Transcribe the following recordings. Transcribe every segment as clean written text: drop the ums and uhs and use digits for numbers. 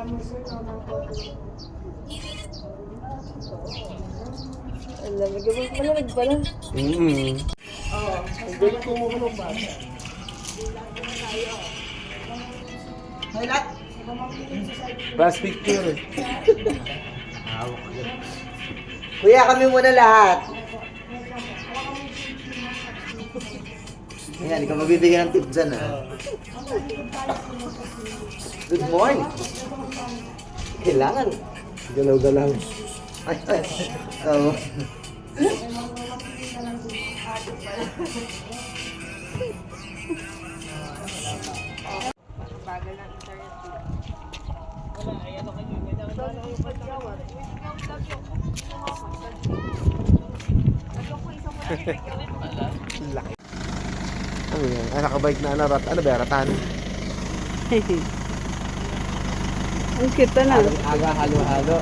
Alam, malamig pala. Ang galing kumuha ng bata. Highlight! Last picture. Kuya, kami muna lahat. Ayan, ikaw mabibigyan ng tip dyan, ha? Good morning. Kailangan. Galaw-galaw. Ay, ay. Oo. Bagal ng internet dito. Wala, ay ano kayo, ganyan yung pagkawat. Laki. Ano yan? Ah, nakabike na rat. Ano ba? Ratan? Ang cute na. Aga halo-halo.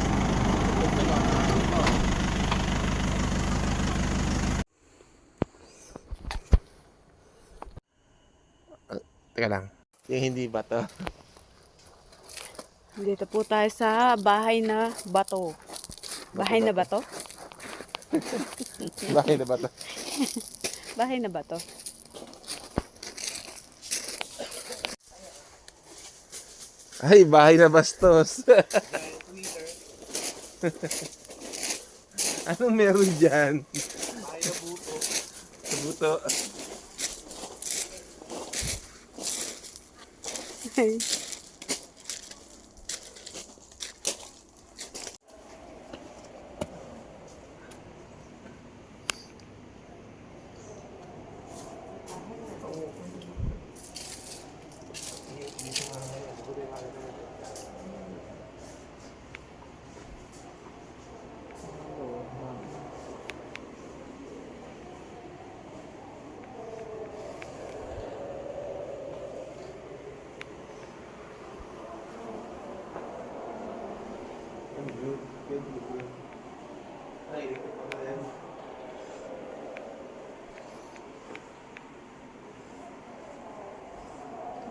Teka lang. Yung hindi ba to? Dito po tayo sa bahay na bato. Bahay na bato? Bakit na ba to? Bahay na bato. Ay, bahay na bastos. Anong meron dyan? Bahay na buto. Buto.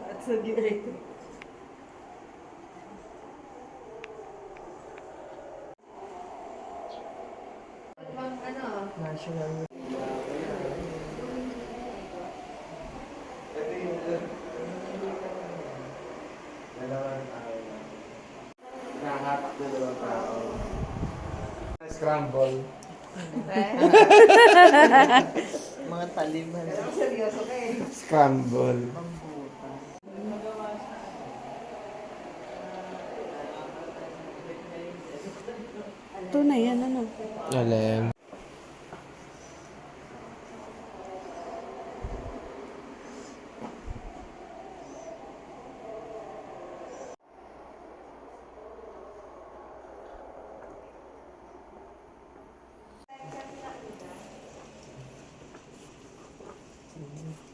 At sa direct. National. Nahatak na dalawang tao. Scramble. Mga taliman. Seryoso ka eh. Scramble. Ito na yan, ano? Alin?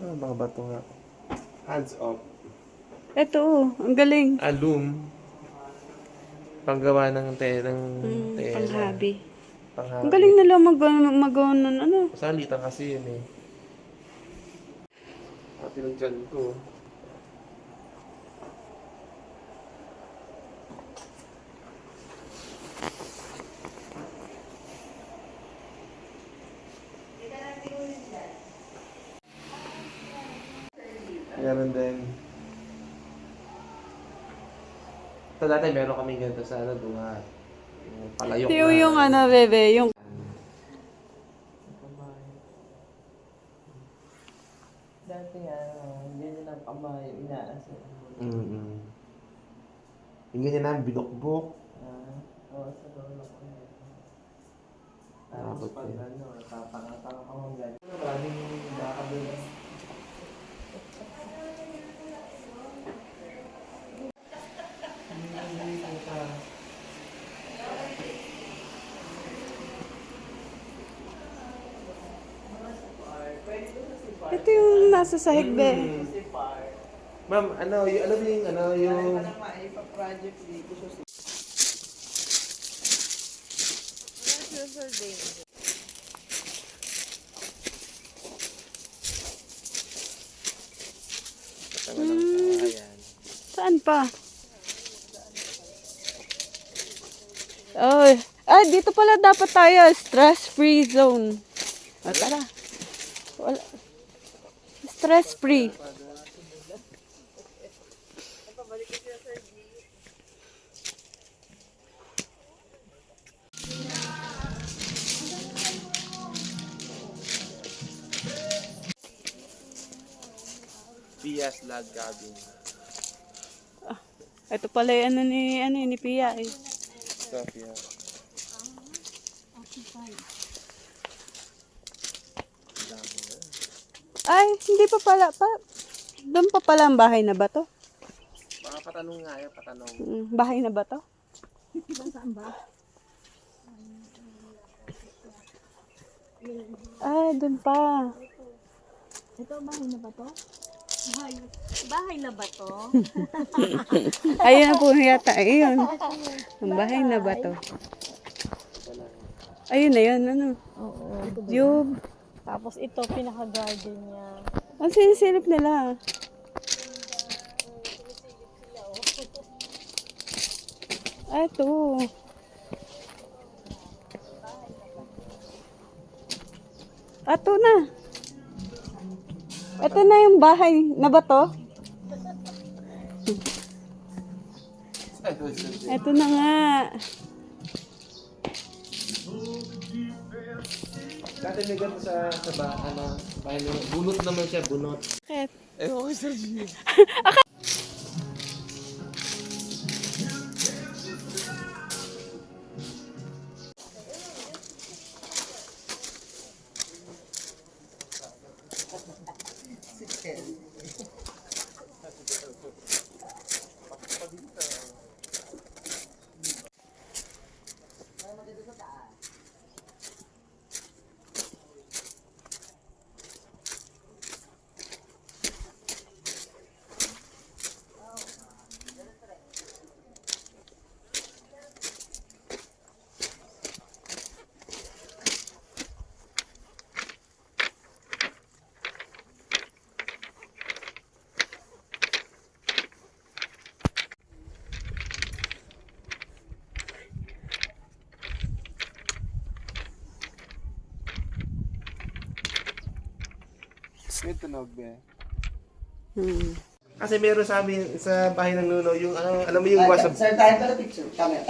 Ah, mga bato nga. Hands off. Ito, ang galing. Alum. Panggawa ng tela. Panghabi. Panghabi. Ang galing nila magawa ng ano. Salitan kasi yun eh. Pati ng dyan ko. Meron din. Ito dati meron kami ganito sa ano, duhat. Yung palayok Ito yung ano, bebe, yung... Dati nga, hindi nila kamay inaasa. Yung ganyan na, binukbok. Oo, sa lolo ko yun. Tapos Tapos pag yun. ano, tatanga-tanga ka mong ganyan. Maraming nakakabili. Ito yung nasa sahig, be. Ma'am, ano, yung, alam mo yung, ano, yung... Maipa-project dito sa Ayan. Saan pa? Oh, dito pala dapat tayo. Stress-free zone. O, tara. Wala. Stress-free. Pia's Log Cabin. Ito pala yung ni Pia eh. Sophia. Ay, hindi pa pala. Doon pa pala ang bahay na ba to? Mga patanong nga yan, patanong. Bahay na ba to? Ah, doon pa. Ito, bahay na ba to? Bahay na ba to? Ayun na po yata. Ayun. Ang bahay na ba to? Ayun na yun. Ano? Oo. Yung... Tapos ito, pinaka-garden niya. Ang sinisilip nila. Ah, ito. Ito na. Ito na yung bahay na ba to? Ito na nga. Dati may ganito sa bahay nyo. Bunot naman siya, bunot. Bakit? Okay, Sir G. May tunog ba? Kasi meron sa amin sa bahay ng Nuno yung alam mo yung WhatsApp. Sir, tayo pala picture. Kami,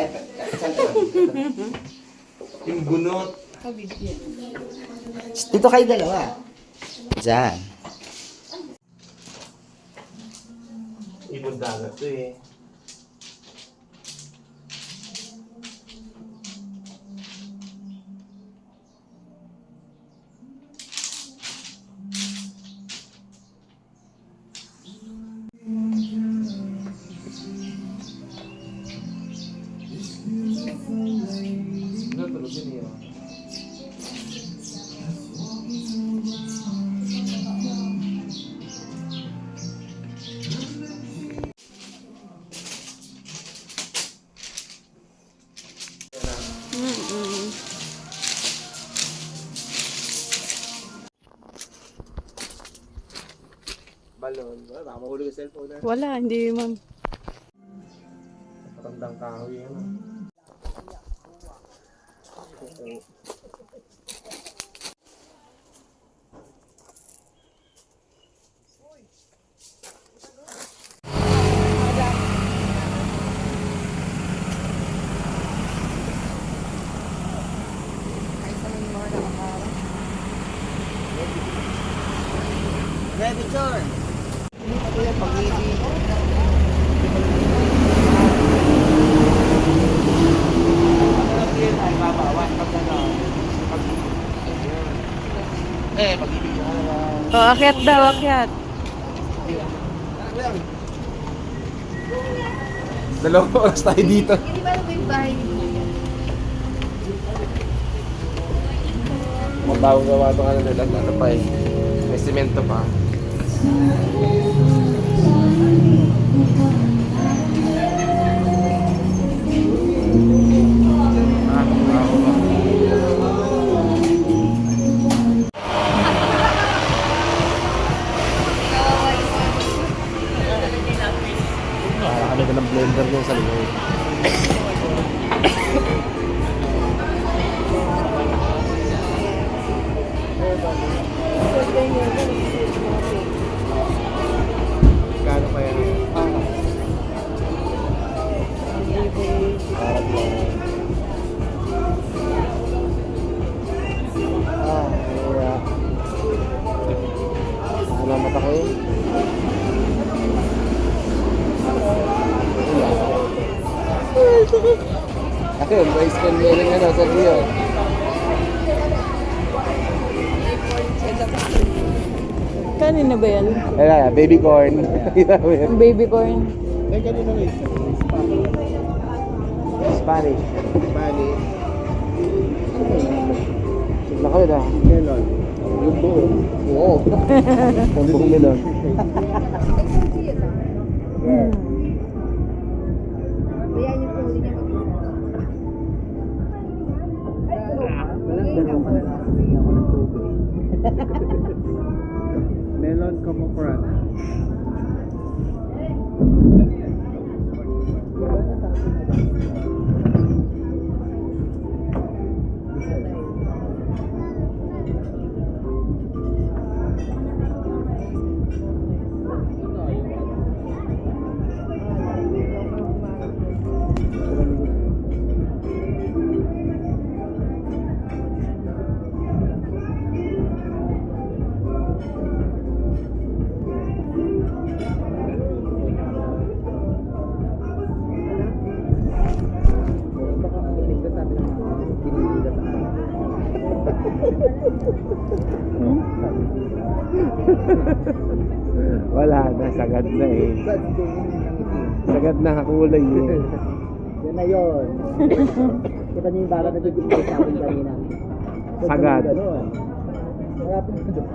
Yung bunot. dito kayo dalawa. Diyan. Ibon dagat to eh. Ano tulog yun yun? Balon. Baka mahulog yung cellphone na. Wala, hindi ma'am. Patandang kahoy yan. Ready, John. Pag-ibig ka na. O, akyat daw, akyat. Dalawang oras tayo dito. Hindi ba yung bahay niyo? Mabawang gawa ito ka na nila. Ano pa eh. May semento pa. Para kami ka ng blender niya sa likod. Kano kaya ngayon? Parang lang. Kaya. Alamat ako eh. Ayun, may scan nyo rin ano sa Rio. Kanina ba yan? Ayan, baby corn. Yung baby corn. Eh, kanina nga isa. Spanish. Spanish. Laki na. Melon. Yung buo. Oo. Ang buong melon. Kaya yung huli niya Walang ganun pala na humingi ako ng tubig. Melon camofrat. Wala na, sagad na eh. Sagad na kakulay eh. Yan na yun. Kita niyo yung baka na nagiging sa akin kanina. Sagad. Ganun. Malapit ka doon.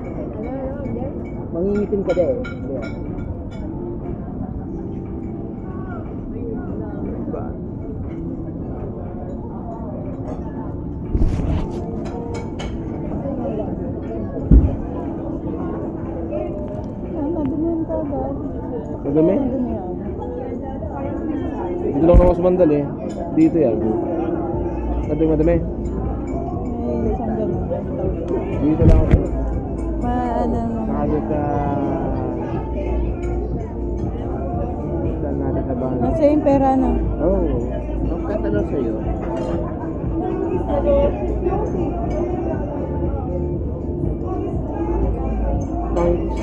Mangingitim ka din. Madumihan ka agad. Madumi? Madumihan. Dito lang ako sa bandal eh. Dito yan. Madumi, madumi. May isang ganun. Dito lang ako. Ano Nakagod sa... Saan natin sa bahay? nasa yung pera na. Oo. Ang katanong sa'yo, Thanks.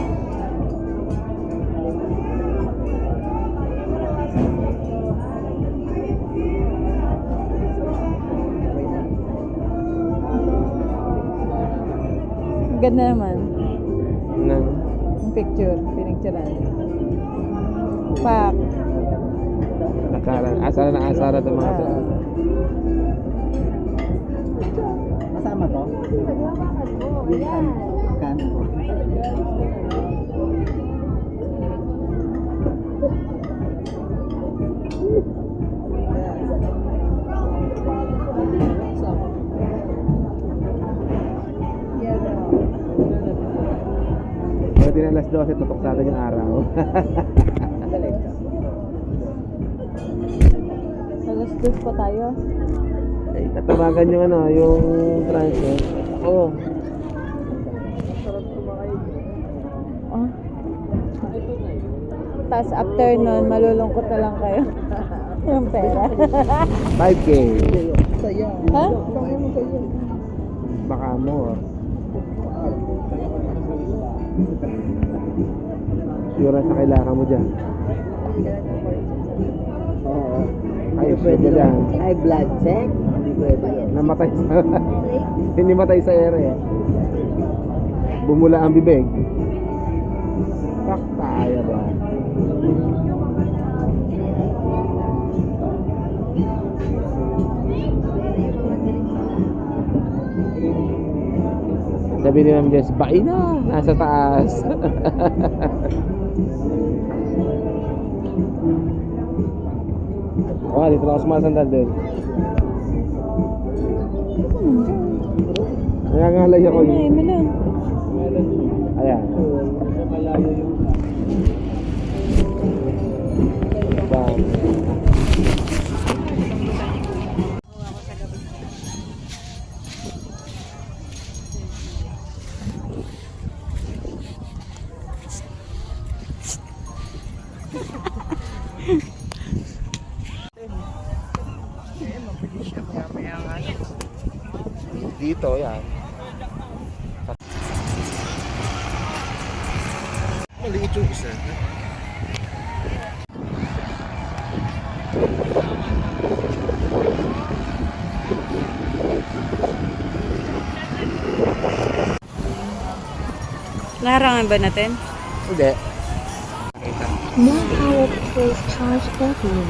Ang ganda naman. Nang... Yung picture. Pinicturean. Pak. Asara na asara ito mga ito. Masama to? Ayan. Kan? Pwede na alas 12, tutok sa atin yung araw. Alas 2 pa tayo. Ay, tatawagan yung ano, yung transfer. Oo. Oh. Tapos after nun, malulungkot na lang kayo. Yung pera. 5K. Saya. Ha? Baka mo. Sure sa kailangan mo dyan. Oo. Ay, Hindi pwede pwede lang. lang. Ay, blood check? Hindi pwede. Namatay sa... Hindi matay sa ere. Bumula ang bibig. Pak tayo ba? Sabi ni Ma'am Jess, bain na! Nasa taas. Oh, dito lang ako sumasandal din. Nangangalay ako Ay, yun. melon. Ayan. malayo yung Bang. dito, yan. Maliit yung isa. Larangan ba natin? Hindi. More powerful charge button.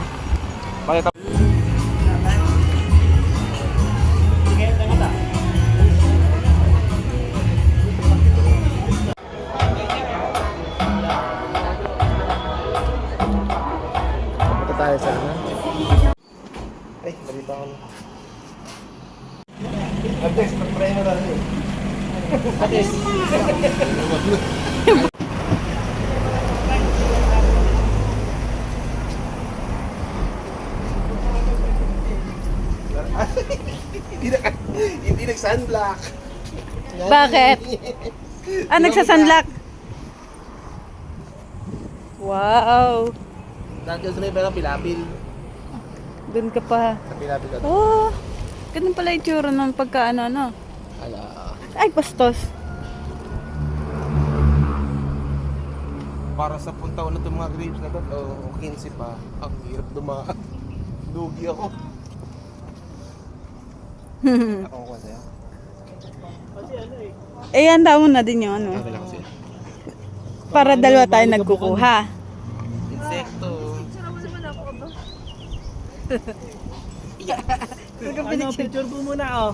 Pakita. Punta tayo sa ano? Ay, balita ko na. Ades, pag-try mo na rin. Ades. Hindi nag-sunblock. Bakit? Ah, nagsasunlock. Wow. Nandiyan sa may ng pilapil. Doon ka pa. Sa pilapil ka. Oh, ganun pala yung tsura ng pagkaano, ano. Ala. Ay, bastos. Para sa puntaon na itong mga grapes na to, o 15 pa, ang hirap dumaan. Dugi ako. Ako ko sa'yo. Eh, handa mo na din yung ano. Sabi lang kasi. Para dalawa tayo nagkukuha. Insekto. Ano, picture po muna oh.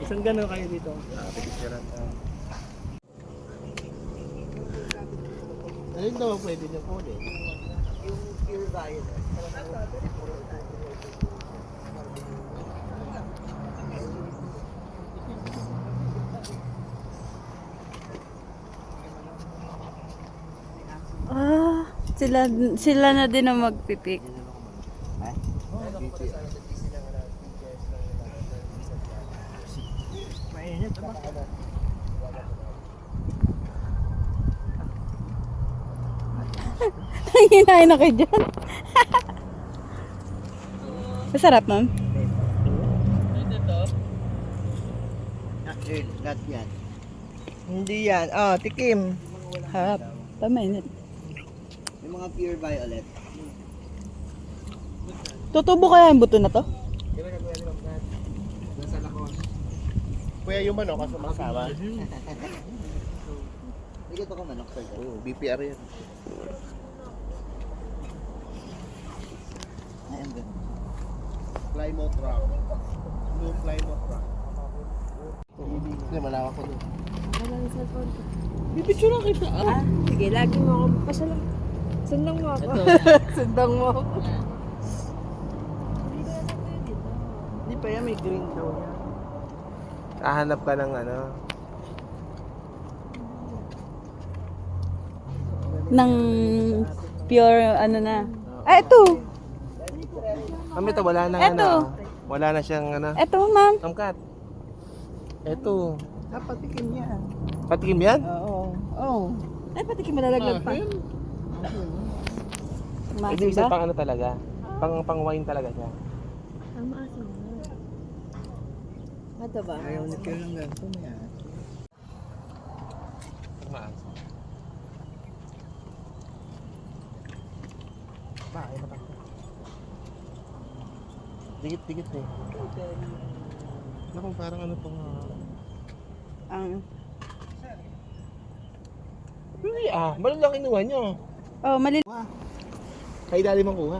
Isang gano'n kayo dito. Picturean ka. Alin daw pwede niyo po din? Ah, sila na din ang magpipik. Mainit ba? Hinahin na kayo dyan. Masarap, ma'am. Not yan. Hindi yan. Ah, tikim. Harap. Tama yun. Yung mga pure violet. Tutubo kaya yung buto na to? Kuya yung manok, kaso masama. Hindi ko ka manok, sir. Oo, BPR yan. Ayan ba? Plymouth Rock. Blue Plymouth Rock. Hindi, malawak ko doon. Pipicturean kita ah. Sige, lagi mo ako pasalang. Sundang mo ako. Sundang mo. Hindi pa yan, may green daw yan. Hahanap ka ng ano. Nang pure ano na. Ah, ito. Kami to, wala na Eto. ano. Wala na siyang ano. Ito, ma'am. Angkat. Eto. Patikim yan. Patikim yan? Oo. Oo. Ay, pati kayo malalaglag pa. Hindi, isa pang ano talaga. Pang wine talaga siya. Ang maasim mo. Ito ba? Ayaw ni Kira lang ganito niya. Maas. Ba, ay matakot. Dikit-dikit eh. Naku, parang ano pang... Ang... Hindi malun lang kinuha nyo. Oh, mali. Kaya dali mong kuha.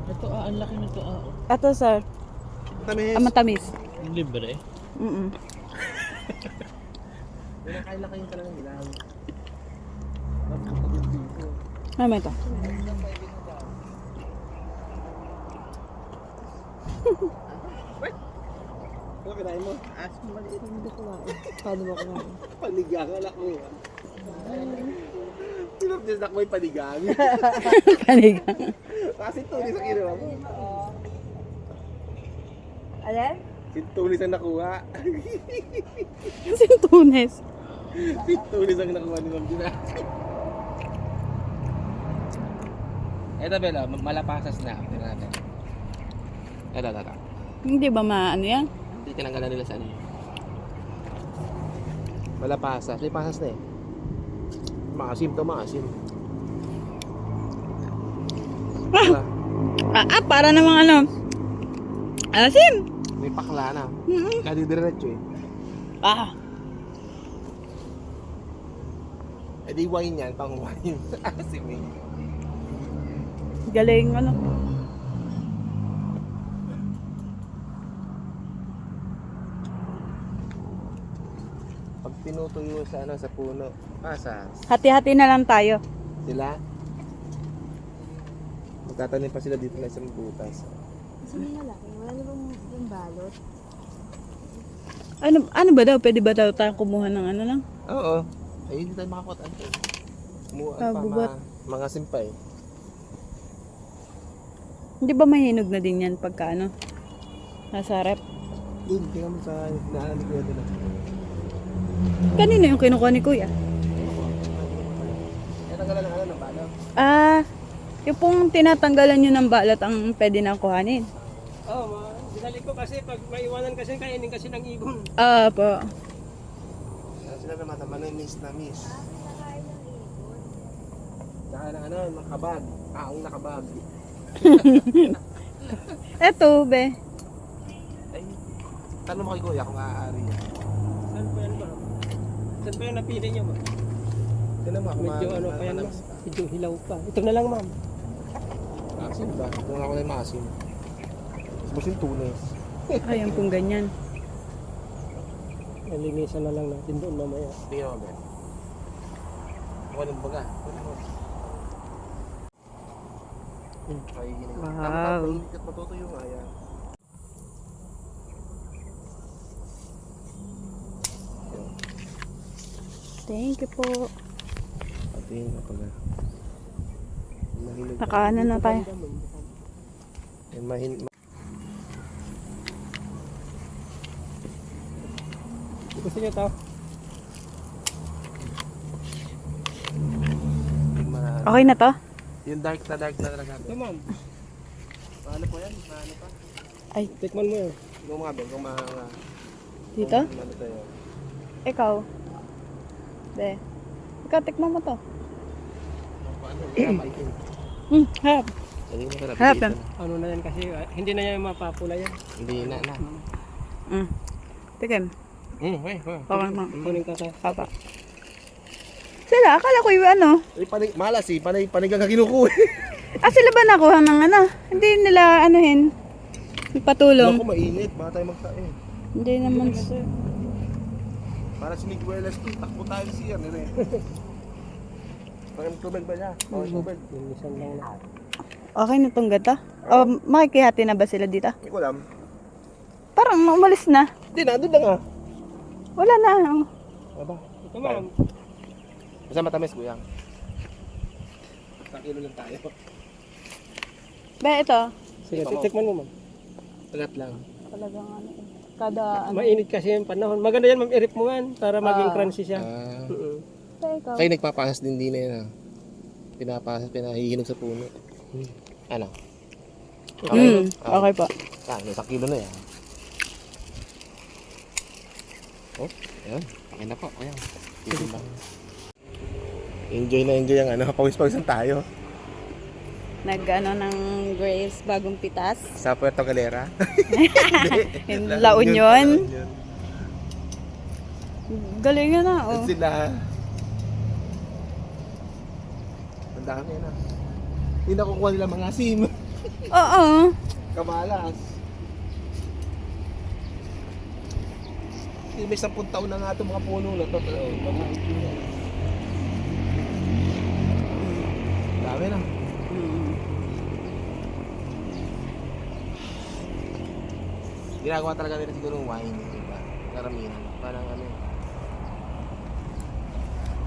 Ito ang laki nito Ito, sir. Tamis. Matamis. Libre. Mm-mm. Pinakain-laki yung talagang ilang. Ano ito? Ano kinain mo? Maliit ang hindi kumain. Paano mo kumain? Panigang, alak mo. Pinapdisak mo yung panigang. Panigang. Kasi tulis ang kinuha mo. Alin? Sintulis ang nakuha. Sintunes. Sintulis ang nakuha ni Ma'am Gina. Ito, Bella, malapasas na. Tingnan natin. Ito. Hindi ba maano yan? Hindi tinanggalan nila sa ano. Malapasas. May pasas na eh. Maasim to, maasim. Diba? Para namang ano. Asim! May pakla na. Kadidiretso eh. Eh di wine yan, pang wine. Asim eh. Galing ano. Pag tinutuyo sa ano sa puno, pasas. Hati-hati na lang tayo. Sila. Magtatanim pa sila dito na isang butas. Kasi may malaki. Wala na bang yung balot? Ano ba daw? Pwede ba daw tayo kumuha ng ano lang? Oo. Ay, hindi tayo makakuha. Kumuha pa Bubat. mga simpay. Hindi ba mahinog na din yan pagka ano? Nasa rep? Doon, tingnan mo sa naanan ko yan. Kanino yung kinukuha ni Kuya? Yan ang ng ano ng bala. Yung pong tinatanggalan nyo ng balat ang pwede nang kuhanin. Oo, dinali ko kasi pag maiwanan kasi kainin kasi ng ibon. Po. Sila na matama na miss na miss. Saka ng ano, nakabag. Aong nakabag. Eto, be. Ay, tanong mo kay Kuya kung maaari yan. Saan po yan ba? Saan po yung napili niyo ba? Tignan mo ako Medyo ano pa yan ma'am. Medyo hilaw pa. Ito na lang ma'am. Maasim ba? Kung ako na yung maasim. Tapos yung tunes. Ayan pong ganyan. Nalinisan na lang natin doon mamaya. Tingnan mo ba? Walang baga. Wow. Ikat matutuyo nga yan. Thank you po. Tingnan mo pala. Mahilig. Nakaano na tayo. Gusto niyo to? Okay na to? Yung dark na talaga. Ito ma'am. Paano po yan? Paano pa? Tikman mo yun. Kung mga ben, kung mga... Dito? Kung ano tayo. Ikaw. Be. Ikaw, tikman mo to. Paano? Maitim. Harap. Hindi mo sarap. Harap yan. Ano na yan kasi hindi na yan mapapula yan. Hindi na. Tikim. Okay. Okay, ma. Kunin ka tayo. Papa. Sila, akala ko yung ano. Malas eh. Panigang ka kinukuha. Sila ba nakuha ng ano? Hindi nila anuhin. Patulong. Ako mainit. Baka tayo magkain. Hindi naman. Para si Miguelas to. Takbo tayo siya. Nire. Parang tubig ba niya? Parang tubig. Linisan lang na. Okay na tong gata? O makikihati na ba sila dito? Hindi ko alam. Parang umalis na. Hindi na. Doon lang ah. Wala na. Aba. Ito ma'am. Basta matamis kuya. Kakilo lang tayo. Be, ito. Sige, titikman mo ma'am. Tagat lang. Talagang ano eh. Kada ano. Mainit kasi yung panahon. Maganda yan ma'am, i-rip mo yan para maging crunchy siya. Be, ikaw. Kayo nagpapasas din na yan ah. Pinapasas, pinahihinog sa puno. Ano? Okay po. Isang kilo na yan. Oh, ayan. Akin na po. Ayan. Tigil lang. Enjoy na enjoy ang ano. Pawis-pawisan tayo. Nag-ano ng grapes bagong pitas. Sa Puerto Galera. In La Union. Galing na oh. Sila. Ang dami na. Hindi nakukuha nila mga sim. Oo. Kamalas. May 10 taon na nga itong mga puno na ito. Dami na. Ginagawa talaga nila siguro ng wine. Diba? Karamihan. Parang ano.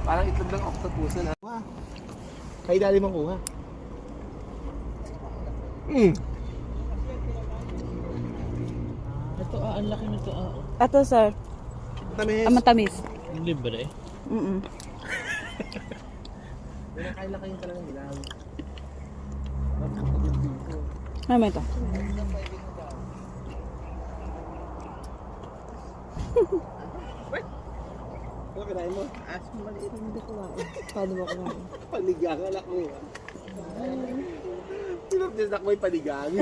Parang itlog ng octopus na. Wow. Kaya dali mong kuha. Ito ang laki nito Ito sir. Matamis. Matamis. Libre. Pinakain lang kayo talagang hilaw. Ano mo ito? Ano kinain mo? Maliit hindi ko lang. Paano mo kumain? Panigang, alak mo. Pinapdisak mo yung panigang.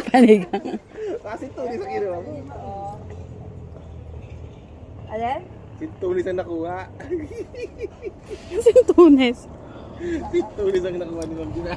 Panigang. Kasi tulis ang kinuha mo. Alin? Si tulis ang nakuha. Sintunes. Si tulis ang nakuha ni Ma'am Gina.